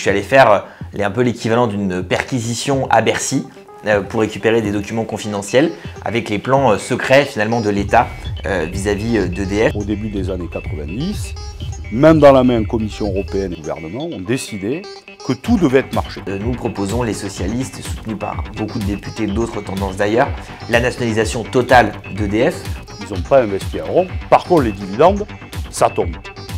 suis allé faire un peu l'équivalent d'une perquisition à Bercy pour récupérer des documents confidentiels avec les plans secrets finalement de l'État vis-à-vis d'EDF. Au début des années 90, main dans la main, Commission européenne et gouvernement ont décidé que tout devait être marché. Nous proposons, les socialistes, soutenus par beaucoup de députés d'autres tendances d'ailleurs, la nationalisation totale d'EDF. Ils n'ont pas investi un rond. Par contre, les dividendes, ça tombe.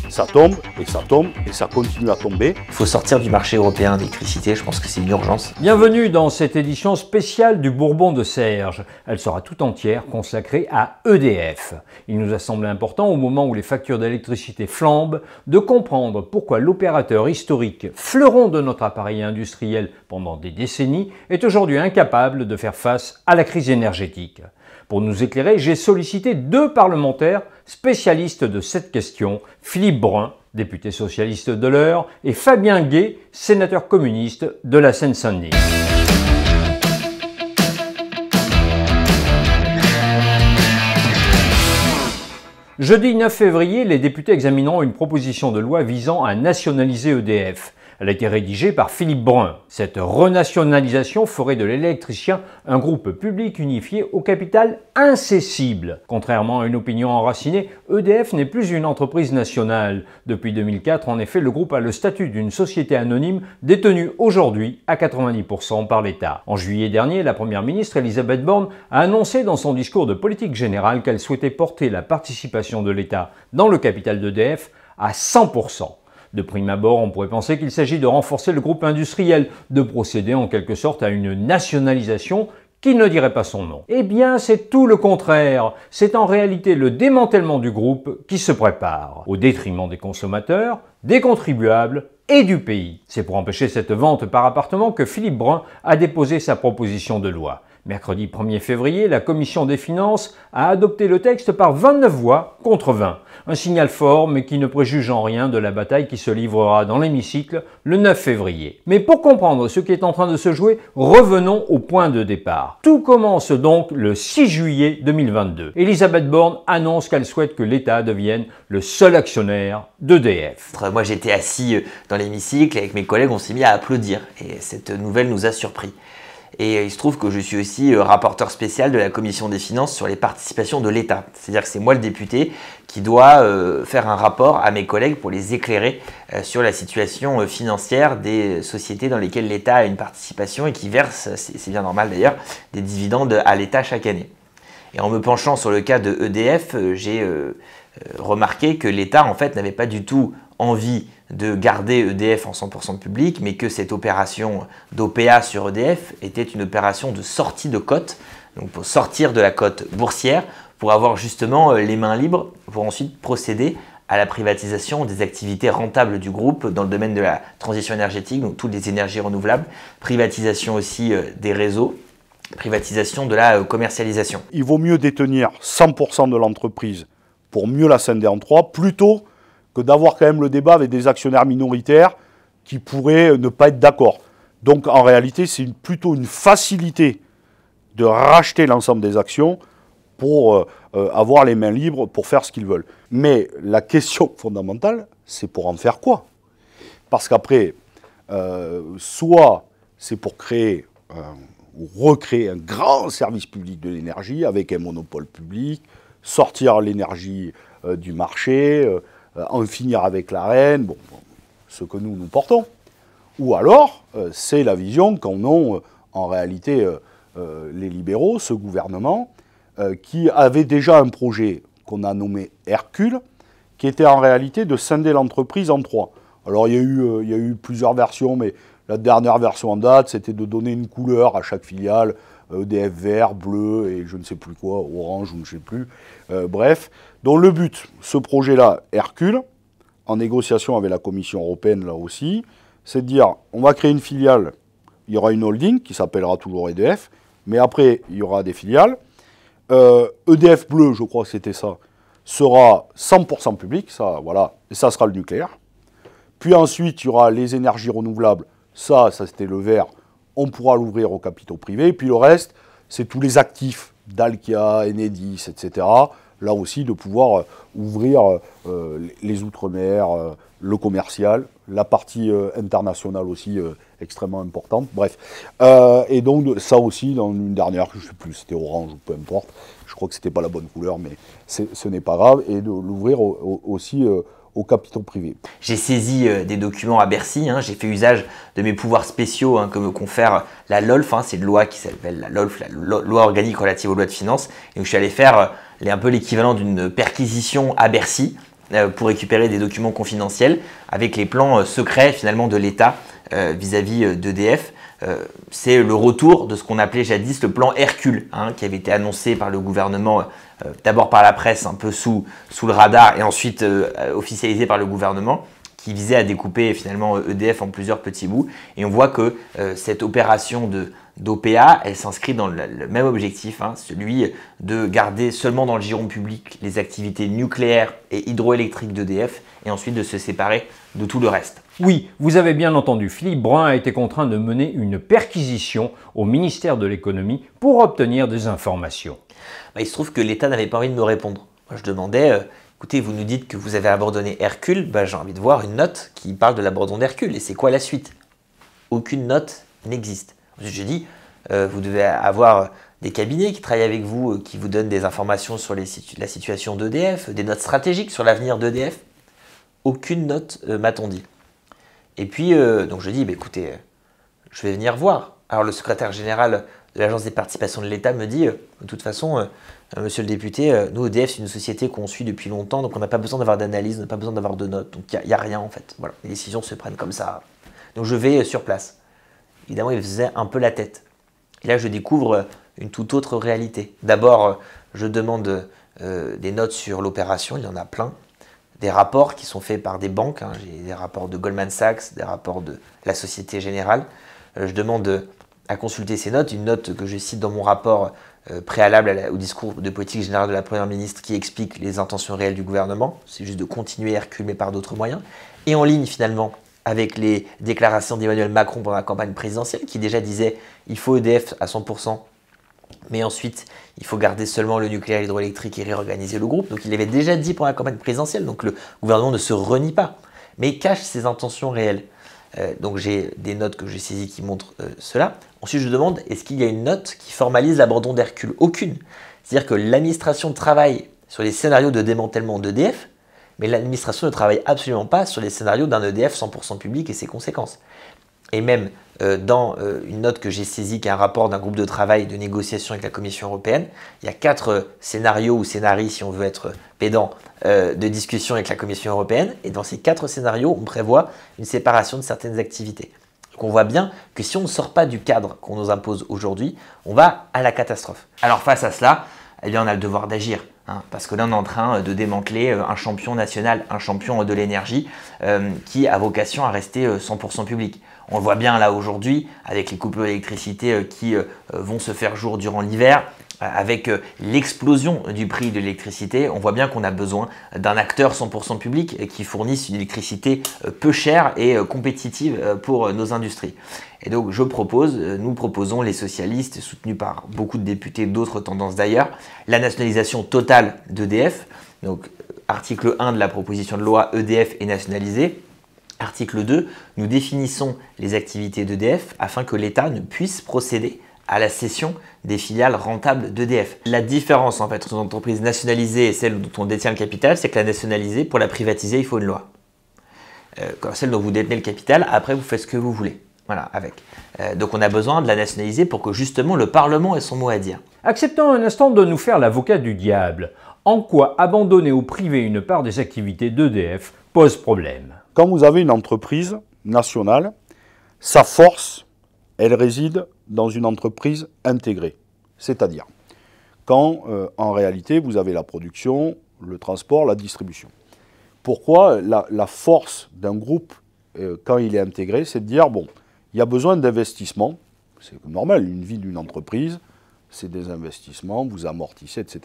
Ça tombe, et ça tombe, et ça continue à tomber. Il faut sortir du marché européen d'électricité, je pense que c'est une urgence. Bienvenue dans cette édition spéciale du Bourbon de Serge. Elle sera tout entière consacrée à EDF. Il nous a semblé important, au moment où les factures d'électricité flambent, de comprendre pourquoi l'opérateur historique, fleuron de notre appareil industriel pendant des décennies, est aujourd'hui incapable de faire face à la crise énergétique. Pour nous éclairer, j'ai sollicité deux parlementaires spécialistes de cette question, Philippe Brun, député socialiste de l'Eure, et Fabien Gay, sénateur communiste de la Seine-Saint-Denis. Jeudi 9 février, les députés examineront une proposition de loi visant à nationaliser EDF. Elle a été rédigée par Philippe Brun. Cette renationalisation ferait de l'électricien un groupe public unifié au capital incessible. Contrairement à une opinion enracinée, EDF n'est plus une entreprise nationale. Depuis 2004, en effet, le groupe a le statut d'une société anonyme détenue aujourd'hui à 90% par l'État. En juillet dernier, la première ministre Elisabeth Borne a annoncé dans son discours de politique générale qu'elle souhaitait porter la participation de l'État dans le capital d'EDF à 100%. De prime abord, on pourrait penser qu'il s'agit de renforcer le groupe industriel, de procéder en quelque sorte à une nationalisation qui ne dirait pas son nom. Eh bien, c'est tout le contraire. C'est en réalité le démantèlement du groupe qui se prépare, au détriment des consommateurs, des contribuables et du pays. C'est pour empêcher cette vente par appartement que Philippe Brun a déposé sa proposition de loi. Mercredi 1er février, la Commission des finances a adopté le texte par 29 voix contre 20. Un signal fort, mais qui ne préjuge en rien de la bataille qui se livrera dans l'hémicycle le 9 février. Mais pour comprendre ce qui est en train de se jouer, revenons au point de départ. Tout commence donc le 6 juillet 2022. Elisabeth Borne annonce qu'elle souhaite que l'État devienne le seul actionnaire d'EDF. Moi, j'étais assis dans l'hémicycle et avec mes collègues, on s'est mis à applaudir. Et cette nouvelle nous a surpris. Et il se trouve que je suis aussi rapporteur spécial de la Commission des finances sur les participations de l'État. C'est-à-dire que c'est moi le député qui doit faire un rapport à mes collègues pour les éclairer sur la situation financière des sociétés dans lesquelles l'État a une participation et qui verse, c'est bien normal d'ailleurs, des dividendes à l'État chaque année. Et en me penchant sur le cas de EDF, j'ai remarqué que l'État en fait n'avait pas du tout envie de garder EDF en 100% public, mais que cette opération d'OPA sur EDF était une opération de sortie de cote, donc pour sortir de la cote boursière, pour avoir justement les mains libres, pour ensuite procéder à la privatisation des activités rentables du groupe dans le domaine de la transition énergétique, donc toutes les énergies renouvelables, privatisation aussi des réseaux, privatisation de la commercialisation. Il vaut mieux détenir 100% de l'entreprise pour mieux la scinder en trois, plutôt que d'avoir quand même le débat avec des actionnaires minoritaires qui pourraient ne pas être d'accord. Donc en réalité, c'est plutôt une facilité de racheter l'ensemble des actions pour avoir les mains libres pour faire ce qu'ils veulent. Mais la question fondamentale, c'est pour en faire quoi? Parce qu'après, soit c'est pour créer ou recréer un grand service public de l'énergie avec un monopole public, sortir l'énergie du marché, en finir avec la reine, bon, ce que nous portons. Ou alors, c'est la vision qu'en ont en réalité les libéraux, ce gouvernement, qui avait déjà un projet qu'on a nommé Hercule, qui était en réalité de scinder l'entreprise en trois. Alors il y a eu plusieurs versions, mais la dernière version en date, c'était de donner une couleur à chaque filiale, EDF vert, bleu et je ne sais plus quoi, orange ou je ne sais plus. Bref, donc le but, ce projet-là, Hercule, en négociation avec la Commission européenne là aussi, c'est de dire, on va créer une filiale, il y aura une holding qui s'appellera toujours EDF, mais après, il y aura des filiales. EDF bleu, je crois que c'était ça, sera 100% public, ça, voilà, et ça sera le nucléaire. Puis ensuite, il y aura les énergies renouvelables, ça c'était le vert, on pourra l'ouvrir aux capitaux privés. Puis le reste, c'est tous les actifs d'Alkia, Enedis, etc., là aussi, de pouvoir ouvrir les outre-mer, le commercial, la partie internationale aussi extrêmement importante. Bref. Et donc, ça aussi, dans une dernière, je ne sais plus, c'était orange ou peu importe, je crois que ce n'était pas la bonne couleur, mais ce n'est pas grave, et de l'ouvrir aussi aux capitaux privés. J'ai saisi des documents à Bercy, j'ai fait usage de mes pouvoirs spéciaux que me confère la LOLF, c'est une loi qui s'appelle la LOLF, la loi organique relative aux lois de finances. Et donc je suis allé faire un peu l'équivalent d'une perquisition à Bercy pour récupérer des documents confidentiels avec les plans secrets finalement de l'État vis-à-vis d'EDF. C'est le retour de ce qu'on appelait jadis le plan Hercule, qui avait été annoncé par le gouvernement, d'abord par la presse un peu sous le radar et ensuite officialisé par le gouvernement, qui visait à découper finalement EDF en plusieurs petits bouts. Et on voit que cette opération d'OPA, elle s'inscrit dans le même objectif, celui de garder seulement dans le giron public les activités nucléaires et hydroélectriques d'EDF et ensuite de se séparer de tout le reste. Oui, vous avez bien entendu, Philippe Brun a été contraint de mener une perquisition au ministère de l'économie pour obtenir des informations. Il se trouve que l'État n'avait pas envie de me répondre. Moi, je demandais, écoutez, vous nous dites que vous avez abandonné Hercule, j'ai envie de voir une note qui parle de l'abandon d'Hercule. Et c'est quoi la suite? Aucune note n'existe. Ensuite, je dis, vous devez avoir des cabinets qui travaillent avec vous, qui vous donnent des informations sur la situation d'EDF, des notes stratégiques sur l'avenir d'EDF. Aucune note, m'a-t-on dit. Et puis, donc je dis, écoutez, je vais venir voir. Alors le secrétaire général de l'Agence des participations de l'État me dit, de toute façon, monsieur le député, nous, EDF, c'est une société qu'on suit depuis longtemps, donc on n'a pas besoin d'avoir d'analyse, on n'a pas besoin d'avoir de notes, donc il n'y a rien en fait. Voilà, les décisions se prennent comme ça. Donc je vais sur place. Évidemment, il faisait un peu la tête. Et là, je découvre une toute autre réalité. D'abord, je demande des notes sur l'opération, il y en a plein. Des rapports qui sont faits par des banques, j'ai des rapports de Goldman Sachs, des rapports de la Société Générale. Je demande à consulter ces notes, une note que je cite dans mon rapport préalable au discours de politique générale de la Première ministre qui explique les intentions réelles du gouvernement. C'est juste de continuer Hercule mais par d'autres moyens. Et en ligne finalement avec les déclarations d'Emmanuel Macron pendant la campagne présidentielle qui déjà disait il faut EDF à 100%. Mais ensuite, il faut garder seulement le nucléaire et l'hydroélectrique et réorganiser le groupe. Donc il l'avait déjà dit pendant la campagne présidentielle, donc le gouvernement ne se renie pas, mais cache ses intentions réelles. Donc j'ai des notes que j'ai saisies qui montrent cela. Ensuite, je demande, est-ce qu'il y a une note qui formalise l'abandon d'Hercule? Aucune. C'est-à-dire que l'administration travaille sur les scénarios de démantèlement d'EDF, mais l'administration ne travaille absolument pas sur les scénarios d'un EDF 100% public et ses conséquences. Et même dans une note que j'ai saisie, qui est un rapport d'un groupe de travail de négociation avec la Commission européenne, il y a 4 scénarios ou scénarii, si on veut être pédant, de discussion avec la Commission européenne. Et dans ces 4 scénarios, on prévoit une séparation de certaines activités. Donc on voit bien que si on ne sort pas du cadre qu'on nous impose aujourd'hui, on va à la catastrophe. Alors face à cela, on a le devoir d'agir. Parce que là, on est en train de démanteler un champion national, un champion de l'énergie qui a vocation à rester 100% public. On le voit bien là aujourd'hui avec les coupures d'électricité qui vont se faire jour durant l'hiver, avec l'explosion du prix de l'électricité. On voit bien qu'on a besoin d'un acteur 100% public qui fournisse une électricité peu chère et compétitive pour nos industries. Et donc nous proposons, les socialistes, soutenus par beaucoup de députés d'autres tendances d'ailleurs, la nationalisation totale d'EDF. Donc article 1 de la proposition de loi, EDF est nationalisé. Article 2, nous définissons les activités d'EDF afin que l'État ne puisse procéder à la cession des filiales rentables d'EDF. La différence en fait entre une entreprise nationalisée et celle dont on détient le capital, c'est que la nationalisée, pour la privatiser, il faut une loi. Comme celle dont vous détenez le capital, après vous faites ce que vous voulez. Voilà, avec. Donc on a besoin de la nationaliser pour que justement le Parlement ait son mot à dire. Acceptons un instant de nous faire l'avocat du diable. En quoi abandonner au privé une part des activités d'EDF pose problème? Quand vous avez une entreprise nationale, sa force, elle réside dans une entreprise intégrée. C'est-à-dire, quand en réalité vous avez la production, le transport, la distribution. Pourquoi la force d'un groupe, quand il est intégré, c'est de dire, bon, il y a besoin d'investissements, c'est normal, une vie d'une entreprise, c'est des investissements, vous amortissez, etc.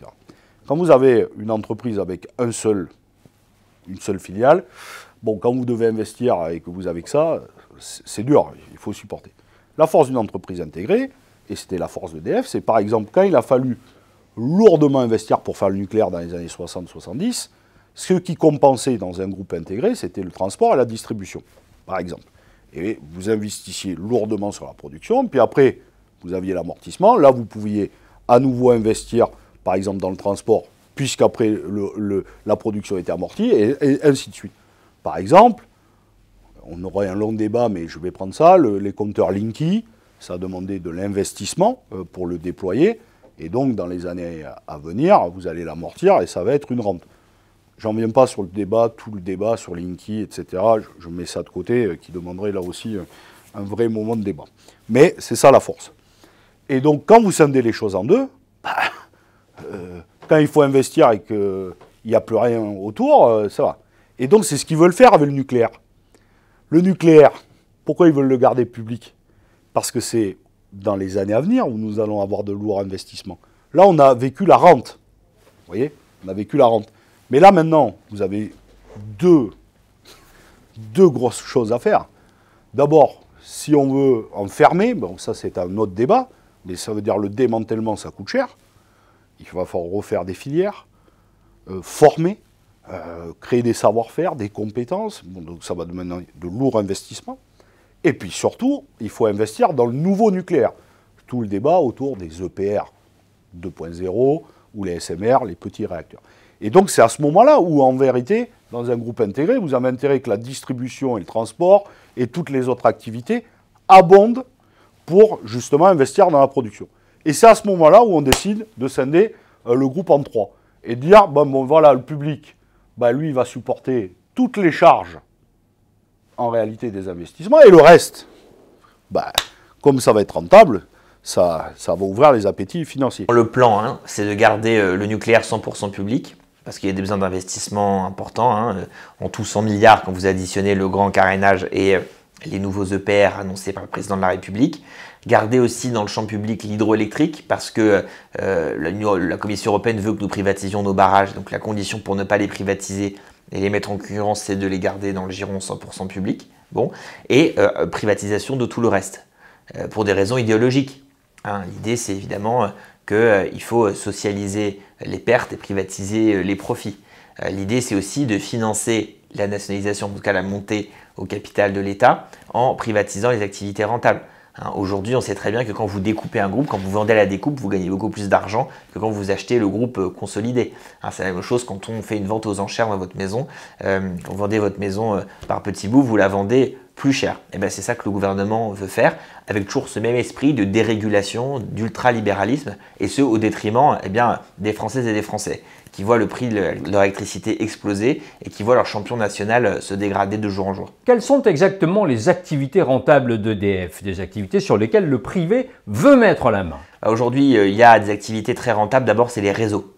Quand vous avez une entreprise avec une seule filiale, bon, quand vous devez investir et que vous avez que ça, c'est dur, il faut supporter. La force d'une entreprise intégrée, et c'était la force d'EDF, c'est par exemple quand il a fallu lourdement investir pour faire le nucléaire dans les années 60-70. Ce qui compensait dans un groupe intégré, c'était le transport et la distribution, par exemple. Et vous investissiez lourdement sur la production, puis après, vous aviez l'amortissement. Là, vous pouviez à nouveau investir, par exemple, dans le transport, puisqu'après, la production était amortie, et ainsi de suite. Par exemple, on aurait un long débat, mais je vais prendre ça, les compteurs Linky, ça demandait de l'investissement pour le déployer, et donc, dans les années à venir, vous allez l'amortir, et ça va être une rente. J'en viens pas sur le débat, tout le débat sur Linky, etc. Je mets ça de côté, qui demanderait là aussi un vrai moment de débat. Mais c'est ça la force. Et donc, quand vous scindez les choses en deux, quand il faut investir et qu'il n'y a plus rien autour, ça va. Et donc, c'est ce qu'ils veulent faire avec le nucléaire. Le nucléaire, pourquoi ils veulent le garder public? Parce que c'est dans les années à venir où nous allons avoir de lourds investissements. Là, on a vécu la rente. Vous voyez? On a vécu la rente. Mais là, maintenant, vous avez deux grosses choses à faire. D'abord, si on veut en fermer, bon, ça c'est un autre débat, mais ça veut dire le démantèlement, ça coûte cher. Il va falloir refaire des filières, former, créer des savoir-faire, des compétences. Bon, donc ça va demander de lourds investissements. Et puis surtout, il faut investir dans le nouveau nucléaire. Tout le débat autour des EPR 2.0 ou les SMR, les petits réacteurs. Et donc, c'est à ce moment-là où, en vérité, dans un groupe intégré, vous avez intérêt que la distribution et le transport et toutes les autres activités abondent pour, justement, investir dans la production. Et c'est à ce moment-là où on décide de scinder le groupe en trois. Et de dire, bon, voilà, le public, lui, il va supporter toutes les charges, en réalité, des investissements. Et le reste, comme ça va être rentable, ça va ouvrir les appétits financiers. Le plan, c'est de garder le nucléaire 100% public, parce qu'il y a des besoins d'investissement importants. En tout 100 milliards quand vous additionnez le grand carénage et les nouveaux EPR annoncés par le président de la République. Garder aussi dans le champ public l'hydroélectrique, parce que la Commission européenne veut que nous privatisions nos barrages. Donc la condition pour ne pas les privatiser et les mettre en concurrence, c'est de les garder dans le giron 100% public. Bon. Et privatisation de tout le reste, pour des raisons idéologiques. L'idée, c'est évidemment qu'il faut socialiser les pertes et privatiser les profits. L'idée, c'est aussi de financer la nationalisation, en tout cas la montée au capital de l'État, en privatisant les activités rentables. Aujourd'hui, on sait très bien que quand vous découpez un groupe, quand vous vendez à la découpe, vous gagnez beaucoup plus d'argent que quand vous achetez le groupe consolidé. C'est la même chose quand on fait une vente aux enchères dans votre maison. Quand vous vendez votre maison par petits bouts, vous la vendez plus cher. Et c'est ça que le gouvernement veut faire, avec toujours ce même esprit de dérégulation, d'ultralibéralisme, et ce au détriment des Françaises et des Français, qui voient le prix de leur électricité exploser et qui voient leur champion national se dégrader de jour en jour. Quelles sont exactement les activités rentables d'EDF, des activités sur lesquelles le privé veut mettre la main? Aujourd'hui, il y a des activités très rentables. D'abord, c'est les réseaux.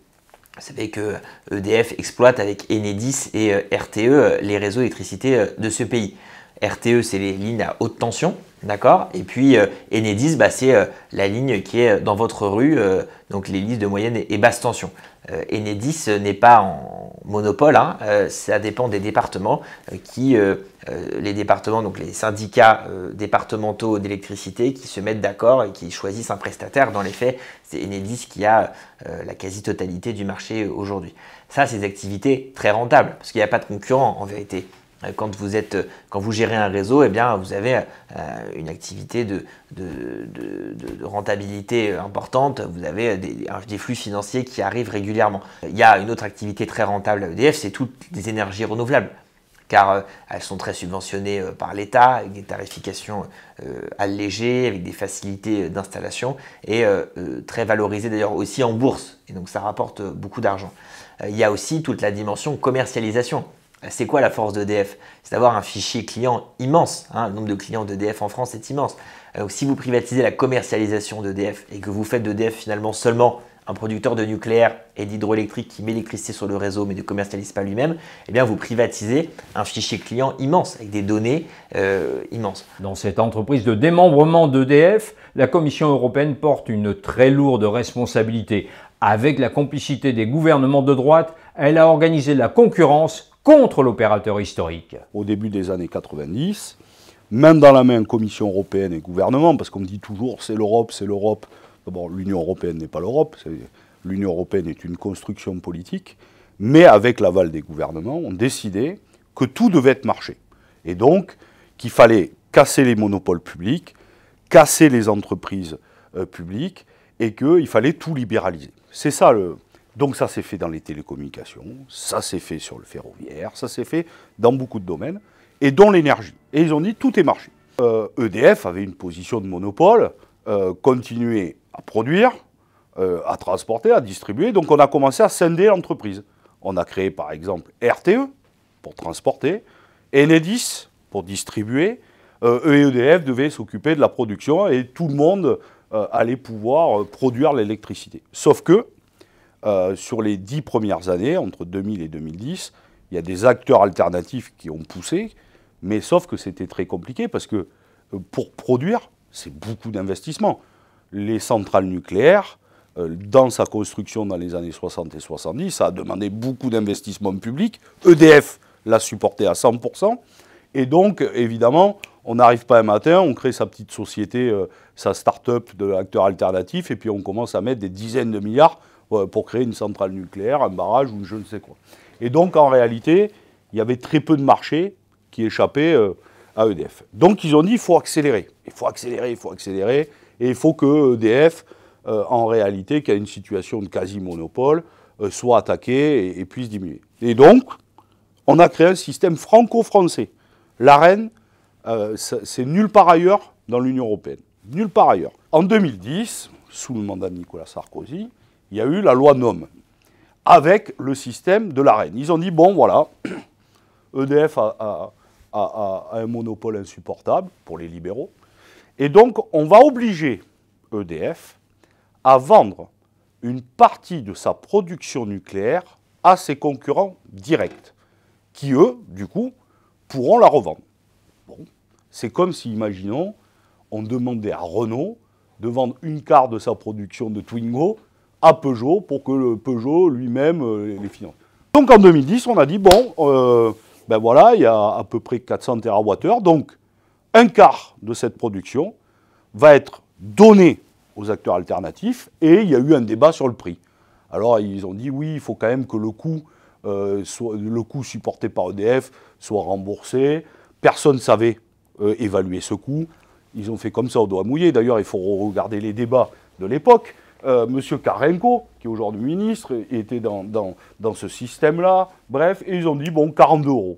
Vous savez que EDF exploite avec Enedis et RTE les réseaux d'électricité de ce pays. RTE, c'est les lignes à haute tension, d'accord? Et puis Enedis, c'est la ligne qui est dans votre rue, donc les lignes de moyenne et basse tension. Enedis n'est pas en monopole, ça dépend des départements les départements, donc les syndicats départementaux d'électricité qui se mettent d'accord et qui choisissent un prestataire. Dans les faits, c'est Enedis qui a la quasi-totalité du marché aujourd'hui. Ça, c'est des activités très rentables parce qu'il n'y a pas de concurrent en vérité. Quand vous gérez un réseau, vous avez une activité de rentabilité importante, vous avez des flux financiers qui arrivent régulièrement. Il y a une autre activité très rentable à EDF, c'est toutes les énergies renouvelables, car elles sont très subventionnées par l'État, avec des tarifications allégées, avec des facilités d'installation, et très valorisées d'ailleurs aussi en bourse, et donc ça rapporte beaucoup d'argent. Il y a aussi toute la dimension commercialisation. C'est quoi la force d'EDF? C'est d'avoir un fichier client immense. Le nombre de clients d'EDF en France est immense. Donc, si vous privatisez la commercialisation d'EDF et que vous faites d'EDF finalement seulement un producteur de nucléaire et d'hydroélectrique qui met l'électricité sur le réseau mais ne commercialise pas lui-même, vous privatisez un fichier client immense avec des données immenses. Dans cette entreprise de démembrement d'EDF, la Commission européenne porte une très lourde responsabilité. Avec la complicité des gouvernements de droite, elle a organisé la concurrence contre l'opérateur historique. Au début des années 90, main dans la main, Commission européenne et gouvernement, parce qu'on me dit toujours c'est l'Europe, c'est l'Europe. D'abord, l'Union européenne n'est pas l'Europe, l'Union européenne est une construction politique, mais avec l'aval des gouvernements, ont décidé que tout devait être marché. Et donc, qu'il fallait casser les monopoles publics, casser les entreprises publiques, et qu'il fallait tout libéraliser. C'est ça le... Donc ça s'est fait dans les télécommunications, ça s'est fait sur le ferroviaire, ça s'est fait dans beaucoup de domaines, et dont l'énergie. Et ils ont dit tout est marché. EDF avait une position de monopole, continuait à produire, à transporter, à distribuer, donc on a commencé à scinder l'entreprise. On a créé par exemple RTE pour transporter, Enedis pour distribuer, et EDF devait s'occuper de la production et tout le monde allait pouvoir produire l'électricité. Sauf que sur les 10 premières années, entre 2000 et 2010, il y a des acteurs alternatifs qui ont poussé, mais sauf que c'était très compliqué parce que pour produire, c'est beaucoup d'investissement. Les centrales nucléaires, dans sa construction dans les années 60 et 70, ça a demandé beaucoup d'investissements publics. EDF l'a supporté à 100%. Et donc, évidemment, on n'arrive pas un matin, on crée sa petite société, sa start-up de l'acteur alternatif, et puis on commence à mettre des dizaines de milliards pour créer une centrale nucléaire, un barrage ou je ne sais quoi. Et donc, en réalité, il y avait très peu de marchés qui échappaient à EDF. Donc, ils ont dit, il faut accélérer. Il faut accélérer, il faut accélérer. Et il faut que EDF, en réalité, qui a une situation de quasi-monopole, soit attaqué et puisse diminuer. Et donc, on a créé un système franco-français. L'AREN, c'est nulle part ailleurs dans l'Union européenne. Nulle part ailleurs. En 2010, sous le mandat de Nicolas Sarkozy, il y a eu la loi NOM, avec le système de l'AREN. Ils ont dit, bon, voilà, EDF a un monopole insupportable pour les libéraux, et donc on va obliger EDF à vendre une partie de sa production nucléaire à ses concurrents directs, qui, eux, du coup, pourront la revendre. Bon. C'est comme si, imaginons, on demandait à Renault de vendre une quart de sa production de Twingo à Peugeot pour que le Peugeot lui-même les finance. Donc en 2010, on a dit, bon, ben voilà, il y a à peu près 400 TWh, donc un quart de cette production va être donné aux acteurs alternatifs, et il y a eu un débat sur le prix. Alors ils ont dit, oui, il faut quand même que le coût supporté par EDF soit remboursé. Personne ne savait évaluer ce coût. Ils ont fait comme ça au doigt mouillé. D'ailleurs, il faut regarder les débats de l'époque. Monsieur Karenko, qui est aujourd'hui ministre, était dans ce système-là. Bref, et ils ont dit, bon, 42 €.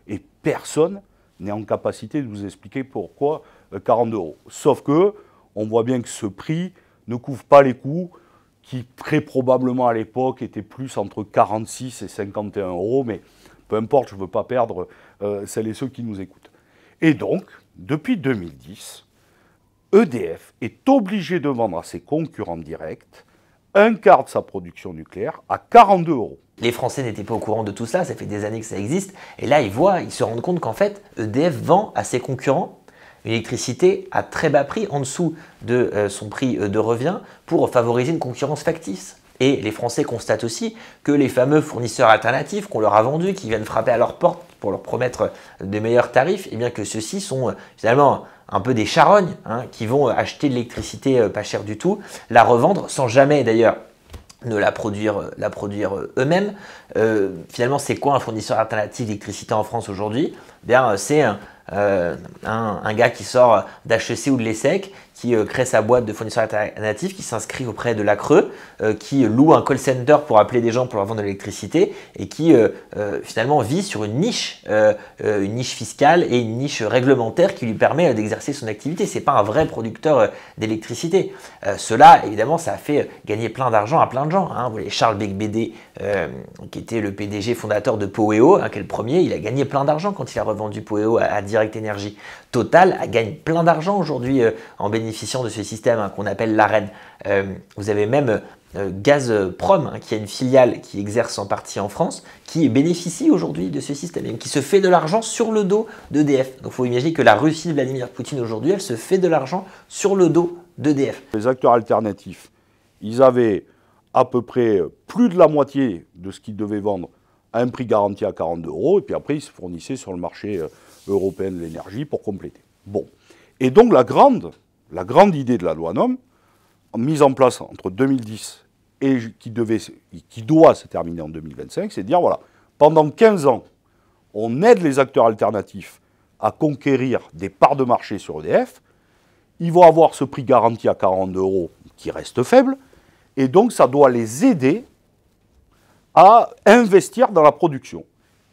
Et personne n'est en capacité de vous expliquer pourquoi 42 €. Sauf que on voit bien que ce prix ne couvre pas les coûts qui, très probablement à l'époque, étaient plus entre 46 et 51 €. Mais peu importe, je ne veux pas perdre celles et ceux qui nous écoutent. Et donc, depuis 2010, EDF est obligé de vendre à ses concurrents directs un quart de sa production nucléaire à 42 €. Les Français n'étaient pas au courant de tout ça, ça fait des années que ça existe. Et là, ils se rendent compte qu'en fait, EDF vend à ses concurrents une électricité à très bas prix, en dessous de son prix de revient, pour favoriser une concurrence factice. Et les Français constatent aussi que les fameux fournisseurs alternatifs qu'on leur a vendus, qui viennent frapper à leur porte pour leur promettre de meilleurs tarifs, et bien que ceux-ci sont finalement un peu des charognes, qui vont acheter de l'électricité pas chère du tout, la revendre sans jamais d'ailleurs de la produire eux-mêmes. Finalement, c'est quoi un fournisseur alternatif d'électricité en France aujourd'hui? Bien, c'est un gars qui sort d'HEC ou de l'ESSEC, qui crée sa boîte de fournisseurs alternatifs, qui s'inscrit auprès de l'ACRE, qui loue un call center pour appeler des gens pour leur vendre de l'électricité, et qui finalement vit sur une niche fiscale et une niche réglementaire qui lui permet d'exercer son activité. Ce n'est pas un vrai producteur d'électricité. Cela, évidemment, ça a fait gagner plein d'argent à plein de gens. Vous voyez, Charles Becbédé, qui était le PDG fondateur de Poweo, qui est le premier, il a gagné plein d'argent quand il a revendu Poweo à Direct Energy. Total gagne plein d'argent aujourd'hui en bénéficiant de ce système qu'on appelle l'AREN. Vous avez même Gazprom, qui a une filiale qui exerce en partie en France, qui bénéficie aujourd'hui de ce système, et qui se fait de l'argent sur le dos d'EDF. Donc il faut imaginer que la Russie de Vladimir Poutine aujourd'hui, elle se fait de l'argent sur le dos d'EDF. Les acteurs alternatifs, ils avaient à peu près plus de la moitié de ce qu'ils devaient vendre à un prix garanti à 42 €, et puis après ils se fournissaient sur le marché européen de l'énergie pour compléter. Bon. Et donc la grande idée de la loi NOM, mise en place entre 2010 et qui doit se terminer en 2025, c'est de dire, voilà, pendant 15 ans, on aide les acteurs alternatifs à conquérir des parts de marché sur EDF. Ils vont avoir ce prix garanti à 42 € qui reste faible, et donc ça doit les aider à investir dans la production.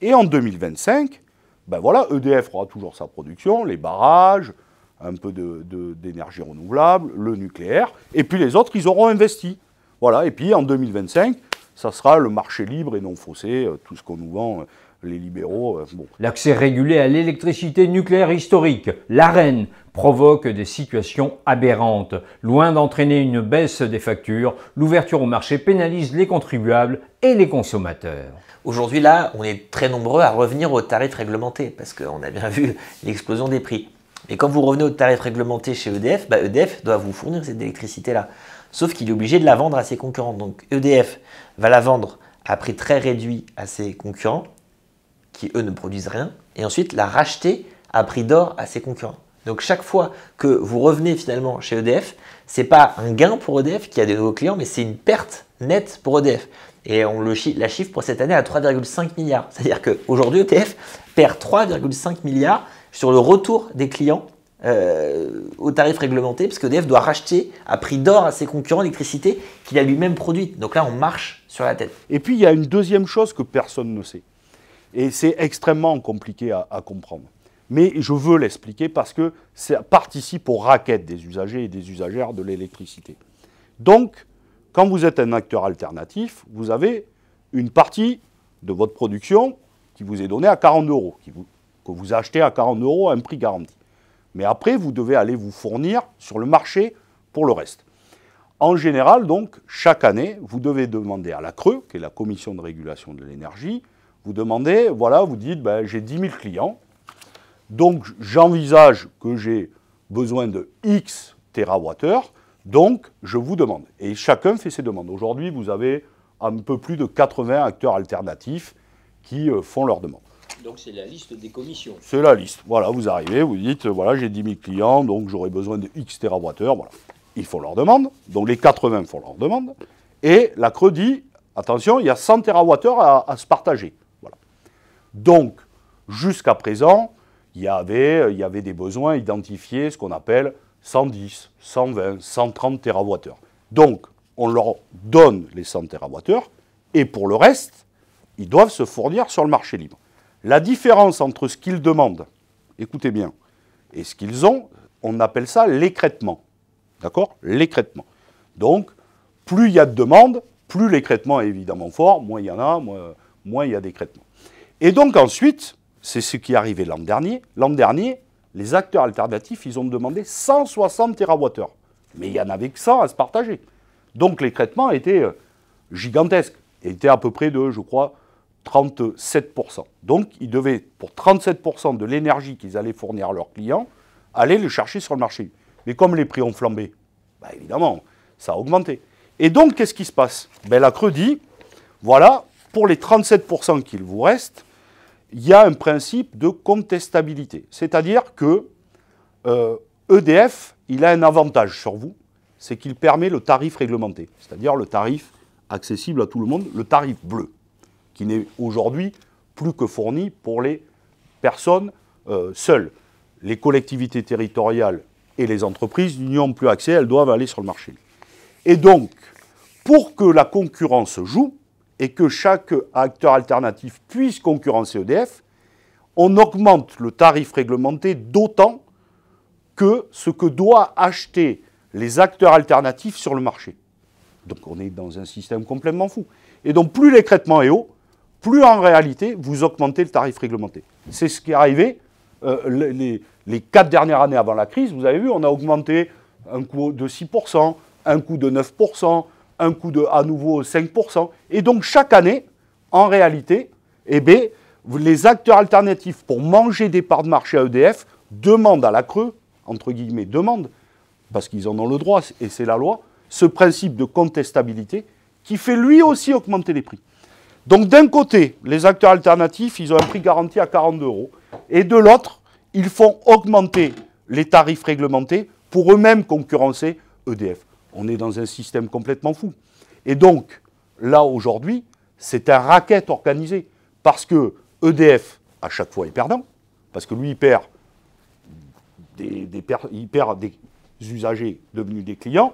Et en 2025, ben voilà, EDF aura toujours sa production, les barrages, un peu d'énergie renouvelable, le nucléaire, et puis les autres, ils auront investi. Voilà, et puis en 2025, ça sera le marché libre et non faussé, tout ce qu'on nous vend, les libéraux. Bon. L'accès régulé à l'électricité nucléaire historique, l'AREN, provoque des situations aberrantes. Loin d'entraîner une baisse des factures, l'ouverture au marché pénalise les contribuables et les consommateurs. Aujourd'hui, là, on est très nombreux à revenir aux tarifs réglementés, parce qu'on a bien vu l'explosion des prix. Mais quand vous revenez aux tarifs réglementés chez EDF, bah EDF doit vous fournir cette électricité-là. Sauf qu'il est obligé de la vendre à ses concurrents. Donc EDF va la vendre à prix très réduit à ses concurrents, qui eux ne produisent rien, et ensuite la racheter à prix d'or à ses concurrents. Donc chaque fois que vous revenez finalement chez EDF, ce n'est pas un gain pour EDF qui a des nouveaux clients, mais c'est une perte nette pour EDF. Et on la chiffre pour cette année à 3,5 milliards. C'est-à-dire qu'aujourd'hui, EDF perd 3,5 milliards sur le retour des clients au tarif réglementé, parce qu'EDF doit racheter à prix d'or à ses concurrents l'électricité qu'il a lui-même produite. Donc là, on marche sur la tête. Et puis, il y a une deuxième chose que personne ne sait. Et c'est extrêmement compliqué à comprendre. Mais je veux l'expliquer parce que ça participe aux raquettes des usagers et des usagères de l'électricité. Donc, quand vous êtes un acteur alternatif, vous avez une partie de votre production qui vous est donnée à 40 €, que vous achetez à 40 € à un prix garanti. Mais après, vous devez aller vous fournir sur le marché pour le reste. En général, donc, chaque année, vous devez demander à la CRE, qui est la Commission de régulation de l'énergie, vous demandez, voilà, vous dites, ben, j'ai 10 000 clients, donc j'envisage que j'ai besoin de X TWh, donc je vous demande. Et chacun fait ses demandes. Aujourd'hui, vous avez un peu plus de 80 acteurs alternatifs qui font leurs demandes. Donc c'est la liste des commissions. C'est la liste. Voilà, vous arrivez, vous dites, voilà, j'ai 10 000 clients, donc j'aurai besoin de X TWh, voilà. Ils font leur demande, donc les 80 font leur demande, et la CRE dit, attention, il y a 100 TWh à se partager. Voilà. Donc, jusqu'à présent, il y avait des besoins identifiés, ce qu'on appelle 110, 120, 130 TWh. Donc, on leur donne les 100 TWh, et pour le reste, ils doivent se fournir sur le marché libre. La différence entre ce qu'ils demandent, écoutez bien, et ce qu'ils ont, on appelle ça l'écrêtement. D'accord? L'écrêtement. Donc, plus il y a de demandes, plus l'écrêtement est évidemment fort, moins il y en a, moins il y a d'écrêtement. Et donc ensuite, c'est ce qui est arrivé l'an dernier. L'an dernier, les acteurs alternatifs, ils ont demandé 160 TWh. Mais il n'y en avait que 100 à se partager. Donc l'écrêtement était gigantesque. Il était à peu près de, je crois, 37%. Donc ils devaient, pour 37% de l'énergie qu'ils allaient fournir à leurs clients, aller le chercher sur le marché. Mais comme les prix ont flambé, bah évidemment, ça a augmenté. Et donc, qu'est-ce qui se passe? Ben, la CRE dit, voilà, pour les 37% qu'il vous reste, il y a un principe de contestabilité. C'est-à-dire que EDF, il a un avantage sur vous, c'est qu'il permet le tarif réglementé, c'est-à-dire le tarif accessible à tout le monde, le tarif bleu, qui n'est aujourd'hui plus que fourni pour les personnes seules. Les collectivités territoriales et les entreprises n'y ont plus accès, elles doivent aller sur le marché. Et donc, pour que la concurrence joue et que chaque acteur alternatif puisse concurrencer EDF, on augmente le tarif réglementé d'autant que ce que doivent acheter les acteurs alternatifs sur le marché. Donc on est dans un système complètement fou. Et donc plus l'écrêtement est haut, plus en réalité vous augmentez le tarif réglementé. C'est ce qui est arrivé les 4 dernières années avant la crise. Vous avez vu, on a augmenté un coût de 6%, un coût de 9%, un coût de à nouveau 5%. Et donc chaque année, en réalité, eh bien, les acteurs alternatifs, pour manger des parts de marché à EDF, demandent à la CRE, entre guillemets, demandent, parce qu'ils en ont le droit, et c'est la loi, ce principe de contestabilité qui fait lui aussi augmenter les prix. Donc d'un côté, les acteurs alternatifs, ils ont un prix garanti à 42 €, et de l'autre, ils font augmenter les tarifs réglementés pour eux-mêmes concurrencer EDF. On est dans un système complètement fou. Et donc, là, aujourd'hui, c'est un racket organisé. Parce que EDF, à chaque fois, est perdant. Parce que lui, il perd des usagers devenus des clients.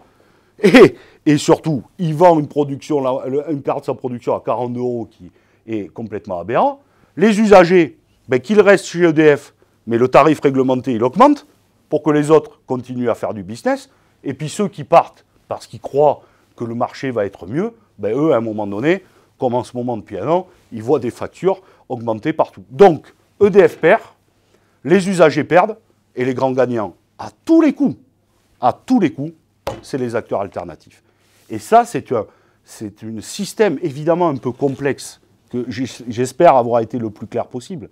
Et surtout, il vend une perte de sa production à 40 € qui est complètement aberrant. Les usagers, qu'ils restent chez EDF, mais le tarif réglementé, il augmente pour que les autres continuent à faire du business. Et puis ceux qui partent parce qu'ils croient que le marché va être mieux, eux, à un moment donné, comme en ce moment depuis un an, ils voient des factures augmenter partout. Donc, EDF perd, les usagers perdent, et les grands gagnants, à tous les coups, c'est les acteurs alternatifs. Et ça, c'est un système évidemment un peu complexe, que j'espère avoir été le plus clair possible,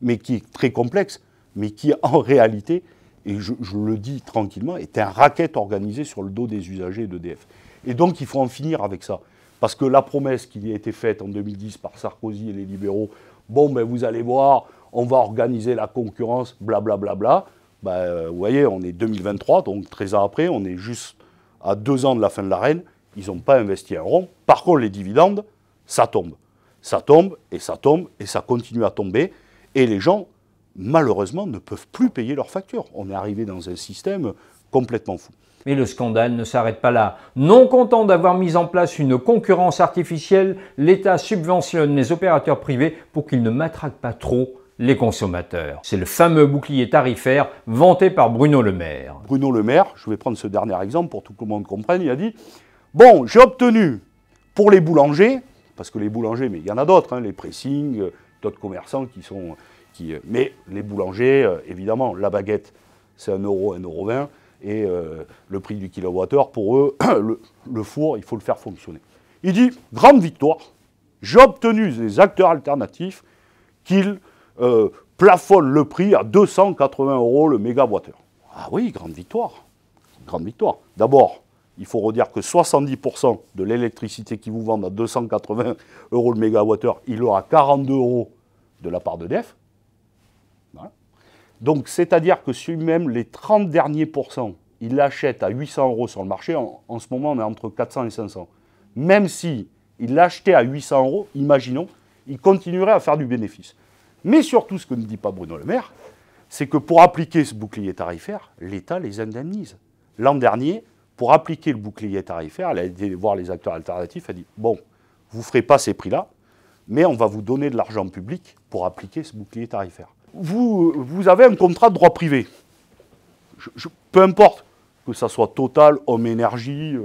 mais qui est très complexe, mais qui en réalité, et je le dis tranquillement, est un racket organisé sur le dos des usagers d'EDF. Et donc, il faut en finir avec ça. Parce que la promesse qui a été faite en 2010 par Sarkozy et les libéraux, vous allez voir, on va organiser la concurrence, blablabla. Vous voyez, on est 2023, donc 13 ans après, on est juste à 2 ans de la fin de l'arène. Ils n'ont pas investi un rond. Par contre, les dividendes, ça tombe. Ça tombe, et ça tombe, et ça continue à tomber. Et les gens, malheureusement, ne peuvent plus payer leurs factures. On est arrivé dans un système complètement fou. Mais le scandale ne s'arrête pas là. Non content d'avoir mis en place une concurrence artificielle, l'État subventionne les opérateurs privés pour qu'ils ne matraquent pas trop les consommateurs. C'est le fameux bouclier tarifaire vanté par Bruno Le Maire. Bruno Le Maire, je vais prendre ce dernier exemple pour que tout le monde comprenne, il a dit « Bon, j'ai obtenu pour les boulangers, parce que les boulangers, mais il y en a d'autres, les pressings, d'autres commerçants qui sont... mais les boulangers, évidemment, la baguette, c'est 1 €, 1,20 €, et le prix du kilowattheure, pour eux, le four, il faut le faire fonctionner. Il dit, grande victoire, j'ai obtenu des acteurs alternatifs qu'ils plafonnent le prix à 280 € le mégawattheure. Ah oui, grande victoire. Grande victoire. D'abord, il faut redire que 70% de l'électricité qui vous vendent à 280 € le mégawattheure, il aura 42 € de la part d'EDF. Voilà. Donc, c'est-à-dire que si même les 30 derniers pourcents, ils l'achètent à 800 € sur le marché, en ce moment, on est entre 400 et 500. Même si ils l'achetaient à 800 €, imaginons, ils continueraient à faire du bénéfice. Mais surtout, ce que ne dit pas Bruno Le Maire, c'est que pour appliquer ce bouclier tarifaire, l'État les indemnise. L'an dernier, pour appliquer le bouclier tarifaire, elle a été voir les acteurs alternatifs, elle a dit « Bon, vous ne ferez pas ces prix-là, mais on va vous donner de l'argent public pour appliquer ce bouclier tarifaire. » Vous avez un contrat de droit privé. Peu importe que ça soit Total, Home Energy,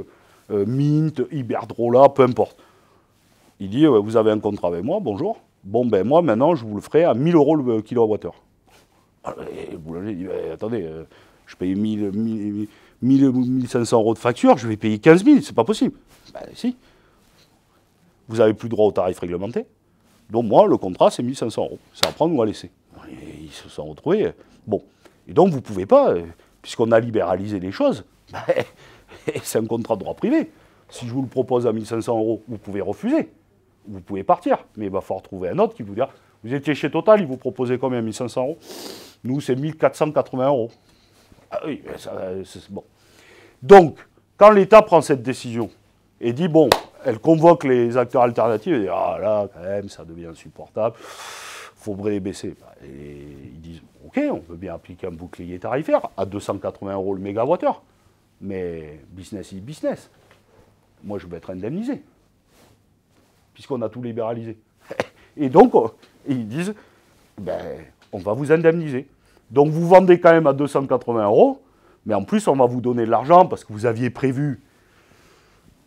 Mint, Iberdrola, peu importe. Il dit, vous avez un contrat avec moi, bonjour. Bon, moi, maintenant, je vous le ferai à 1000 € le kilowattheure. Le boulanger dit, attendez, je paye 1500 € de facture, je vais payer 15 000, c'est pas possible. Si. Vous n'avez plus droit au tarif réglementé. Donc, moi, le contrat, c'est 1500 €. C'est à prendre ou à laisser. Et ils se sont retrouvés. Bon. Et donc, vous ne pouvez pas, puisqu'on a libéralisé les choses, c'est un contrat de droit privé. Si je vous le propose à 1500 €, vous pouvez refuser. Vous pouvez partir. Mais il va falloir trouver un autre qui vous dira, vous étiez chez Total, ils vous proposaient combien, 1500 €? Nous, c'est 1480 €. Ah oui, c'est bon. Donc, quand l'État prend cette décision et dit, bon, elle convoque les acteurs alternatifs, et dit, ah là, quand même, ça devient insupportable, il faudrait les baisser. Et ils disent, ok, on peut bien appliquer un bouclier tarifaire à 280 € le mégawattheure, mais business is business. Moi, je vais être indemnisé, puisqu'on a tout libéralisé. Et donc, ils disent, on va vous indemniser. Donc, vous vendez quand même à 280 €, mais en plus, on va vous donner de l'argent, parce que vous aviez prévu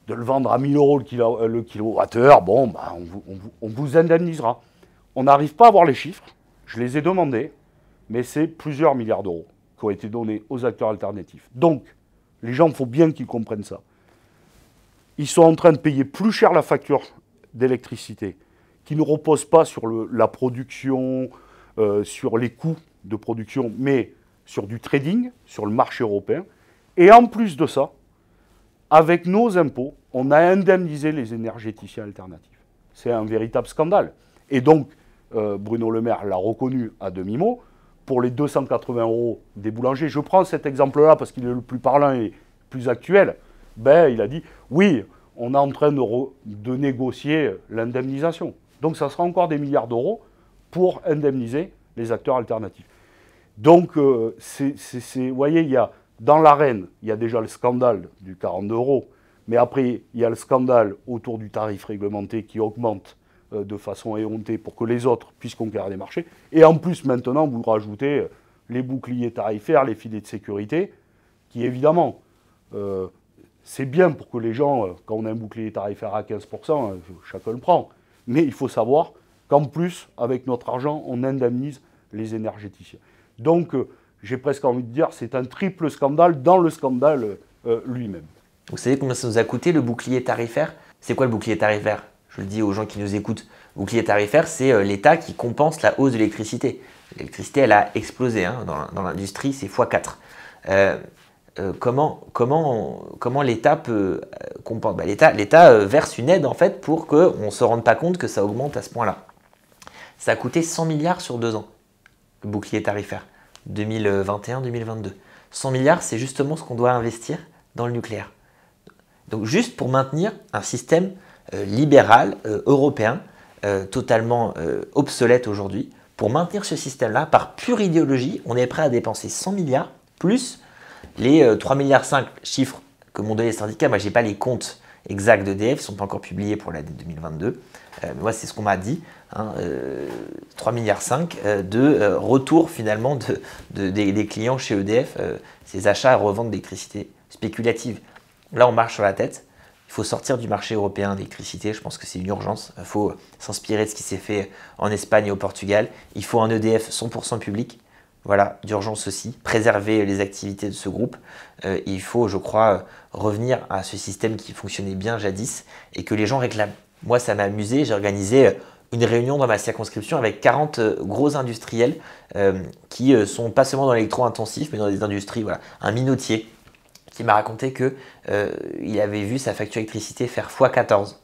de le vendre à 1000 € le kilowattheure. Bon, on vous indemnisera. On n'arrive pas à voir les chiffres, je les ai demandés, mais c'est plusieurs milliards d'euros qui ont été donnés aux acteurs alternatifs. Donc, les gens, il faut bien qu'ils comprennent ça. Ils sont en train de payer plus cher la facture d'électricité, qui ne repose pas sur la production, sur les coûts de production, mais sur du trading, sur le marché européen. Et en plus de ça, avec nos impôts, on a indemnisé les énergéticiens alternatifs. C'est un véritable scandale. Et donc, Bruno Le Maire l'a reconnu à demi-mot, pour les 280 € des boulangers. Je prends cet exemple-là parce qu'il est le plus parlant et plus actuel. Il a dit, oui, on est en train de négocier l'indemnisation. Donc ça sera encore des milliards d'euros pour indemniser les acteurs alternatifs. Donc, vous voyez, dans l'arène, il y a déjà le scandale du 42 €, mais après, il y a le scandale autour du tarif réglementé qui augmente de façon éhontée pour que les autres puissent conquérir des marchés. Et en plus, maintenant, vous rajoutez les boucliers tarifaires, les filets de sécurité, qui évidemment, c'est bien pour que les gens, quand on a un bouclier tarifaire à 15%, chacun le prend. Mais il faut savoir qu'en plus, avec notre argent, on indemnise les énergéticiens. Donc, j'ai presque envie de dire, c'est un triple scandale dans le scandale lui-même. Vous savez combien ça nous a coûté le bouclier tarifaire? C'est quoi le bouclier tarifaire? Je le dis aux gens qui nous écoutent. Le bouclier tarifaire, c'est l'État qui compense la hausse de l'électricité. L'électricité, elle a explosé hein, dans l'industrie, c'est x4. Comment l'État peut compenser? L'État verse une aide en fait pour qu'on ne se rende pas compte que ça augmente à ce point-là. Ça a coûté 100 milliards sur 2 ans, le bouclier tarifaire, 2021-2022. 100 milliards, c'est justement ce qu'on doit investir dans le nucléaire. Donc juste pour maintenir un système libéral européen totalement obsolète aujourd'hui, pour maintenir ce système-là, par pure idéologie, on est prêt à dépenser 100 milliards plus les 3,5 milliards chiffres que m'ont donné les syndicats. Moi, je n'ai pas les comptes exacts d'EDF, ils ne sont pas encore publiés pour l'année 2022. Moi, c'est ce qu'on m'a dit, hein, 3,5 milliards de retour finalement des clients chez EDF, ces achats et reventes d'électricité spéculative. Là, on marche sur la tête. Il faut sortir du marché européen d'électricité. Je pense que c'est une urgence. Il faut s'inspirer de ce qui s'est fait en Espagne et au Portugal. Il faut un EDF 100% public. Voilà, d'urgence aussi. Préserver les activités de ce groupe. Il faut, je crois, revenir à ce système qui fonctionnait bien jadis et que les gens réclament. Moi, ça m'a amusé. J'ai organisé une réunion dans ma circonscription avec 40 gros industriels qui sont pas seulement dans l'électro-intensif, mais dans des industries. Voilà, un minotier qui m'a raconté qu'il avait vu sa facture d'électricité faire x14.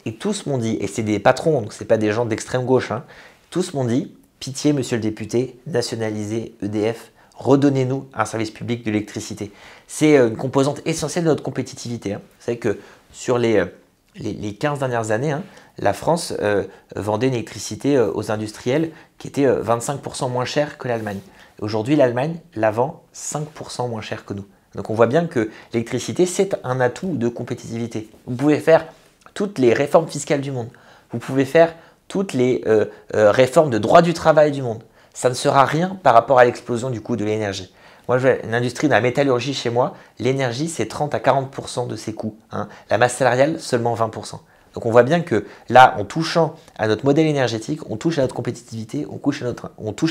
Et tous m'ont dit, et c'est des patrons, donc ce n'est pas des gens d'extrême gauche, hein, tous m'ont dit, pitié monsieur le député, nationalisez EDF, redonnez-nous un service public de l'électricité. C'est une composante essentielle de notre compétitivité. Hein. Vous savez que sur les 15 dernières années, hein, la France vendait une électricité aux industriels qui était 25% moins chère que l'Allemagne. Aujourd'hui, l'Allemagne la vend 5% moins cher que nous. Donc on voit bien que l'électricité, c'est un atout de compétitivité. Vous pouvez faire toutes les réformes fiscales du monde. Vous pouvez faire toutes les réformes de droit du travail du monde. Ça ne sera rien par rapport à l'explosion du coût de l'énergie. Moi, j'ai une industrie de la métallurgie chez moi. L'énergie, c'est 30 à 40% de ses coûts. Hein. La masse salariale, seulement 20%. Donc on voit bien que là, en touchant à notre modèle énergétique, on touche à notre compétitivité, on touche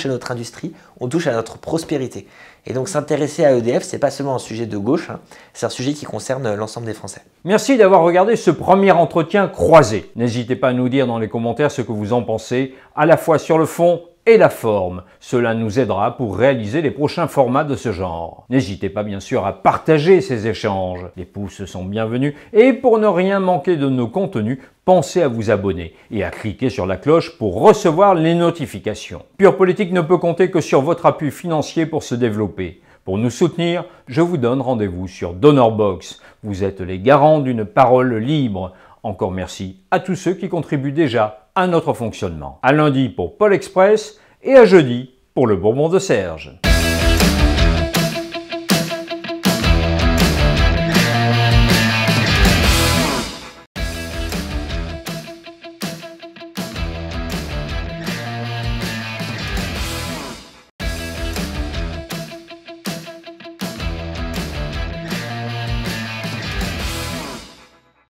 à notre industrie, on touche à notre prospérité. Et donc s'intéresser à EDF, ce n'est pas seulement un sujet de gauche, hein, c'est un sujet qui concerne l'ensemble des Français. Merci d'avoir regardé ce premier entretien croisé. N'hésitez pas à nous dire dans les commentaires ce que vous en pensez, à la fois sur le fond et la forme. Cela nous aidera pour réaliser les prochains formats de ce genre. N'hésitez pas bien sûr à partager ces échanges. Les pouces sont bienvenus et pour ne rien manquer de nos contenus, pensez à vous abonner et à cliquer sur la cloche pour recevoir les notifications. Pure Politique ne peut compter que sur votre appui financier pour se développer. Pour nous soutenir, je vous donne rendez-vous sur DonorBox. Vous êtes les garants d'une parole libre. Encore merci à tous ceux qui contribuent déjà à notre fonctionnement. À lundi pour Paul Express et à jeudi pour le Bourbon de Serge.